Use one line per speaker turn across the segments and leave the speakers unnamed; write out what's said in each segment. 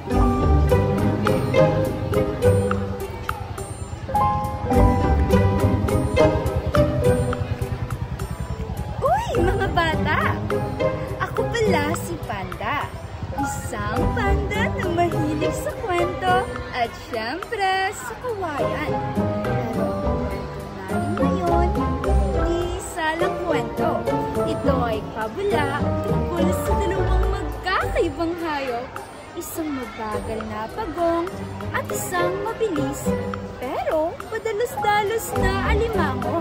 Uy, mga bata! Ako pala si Panda. Isang panda na mahilig sa kwento at syempre sa kawayan. Pero natin ngayon, hindi salang kwento. Ito ay pabula tungkol sa dalawang magkakaibang hayop. Isang mabagal na pagong at isang mabilis pero padalos-dalos na alimango.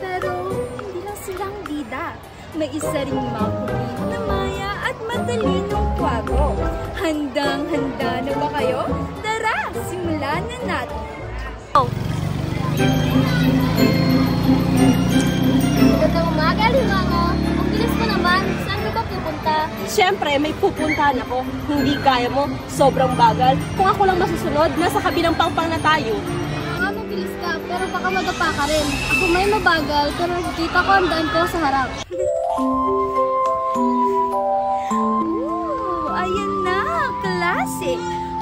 Pero hindi lang silang bida. May isa ring makulit na maya at matalinong kwago. Handang-handa na ba kayo? Tara, simulan na natin.
Gandang umaga, Limango. Ang bilis mo naman. Saan ka ba pupunta?
Siyempre, may pupuntahan ako. Hindi kaya mo, sobrang bagal. Kung ako lang masusunod, nasa kabilang pangpang na tayo.
Mga mabilis ka, pero baka madapa ka rin. Ako may mabagal, pero nakikita ko ang daan ko sa harap.
Ayan na, klase.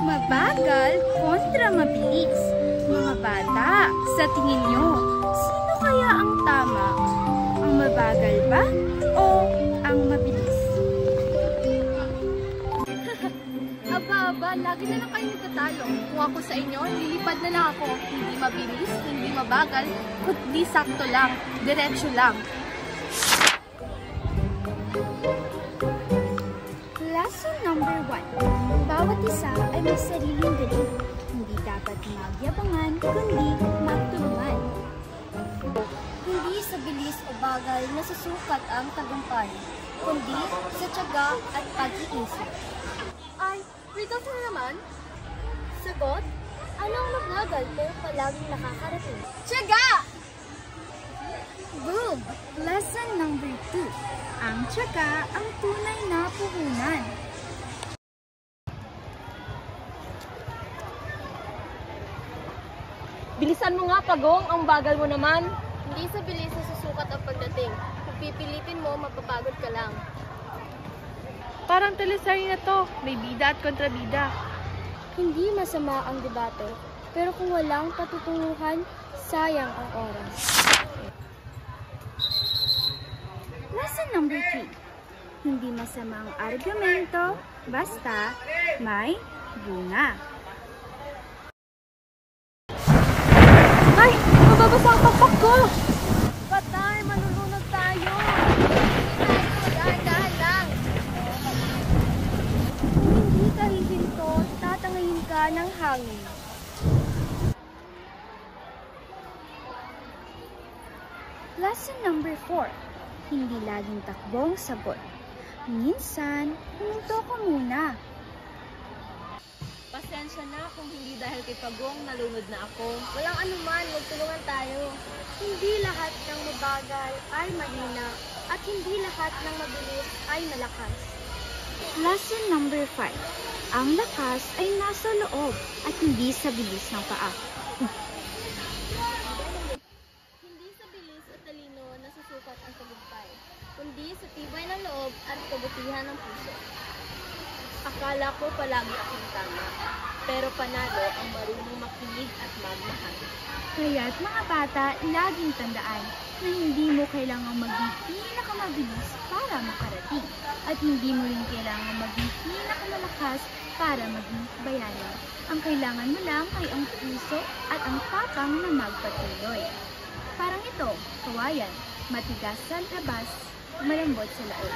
Mabagal kontra mabilis. Mga bata, sa tingin nyo, sino kaya ang tama? Ang mabagal ba o ang mabilis?
Aba, lagi na lang kayo nagtatalo. Kung ako sa inyo, lilipad na lang ako. Hindi mabilis, hindi mabagal, kundi sakto lang, diretsyo lang.
Lesson number 1. Bawat isa ay may sariling galing. Hindi dapat magyabangan, kundi magtulungan.
Hindi sa bilis o bagal nasusukat ang tagumpay, kundi sa tiyaga at pag-iisip. Ay, riddle na naman? Sagot? Anong mabagal pero palaging nakakarating? Tiyaga!
Boom! Lesson number 2. Ang tiyaga ang tunay na puhunan.
Bilisan mo nga, Pagong. Ang bagal mo naman.
Hindi sa bilis nasusukat ang pagdating. Kung pipilitin mo, mapapagod ka lang.
Parang teleserye na to. May bida at kontrabida.
Hindi masama ang debate, pero kung walang patutunguhan, sayang ang oras.
Lesson number 3. Hindi masama ang argumento, basta may bunga.
Ay! Mababasa ang pakpak ko!
Patay! Malulunod tayo! Dahan-dahan lang! Kung hindi ka hihinto, tatangayin ka ng hangin.
Lesson number 4. Hindi laging takbo ang sagot. Minsan, huminto ka muna.
Pasensya na kung hindi dahil kay Pagong nalunod na ako.
Walang anuman, magtulungan tayo. Hindi lahat ng mabagal ay mahina at hindi lahat ng mabilis ay malakas.
Lesson number 5. Ang lakas ay nasa loob at hindi sa bilis ng paa.
Hindi sa bilis at talino nasusukat ang tagumpay, kundi sa tibay ng loob at kabutihan ng puso.
Akala ko palagi akong tama, pero panalo ang marunong makinig at magmahal.
Kaya't mga bata, laging tandaan na hindi mo kailangang maging pinakamabilis para makarating. At hindi mo rin kailangang maging pinakamalakas para maging bayani. Ang kailangan mo lang ay ang puso at ang tapang na magpatuloy. Parang ito, kawayan, matigas sa labas, malambot sa loob.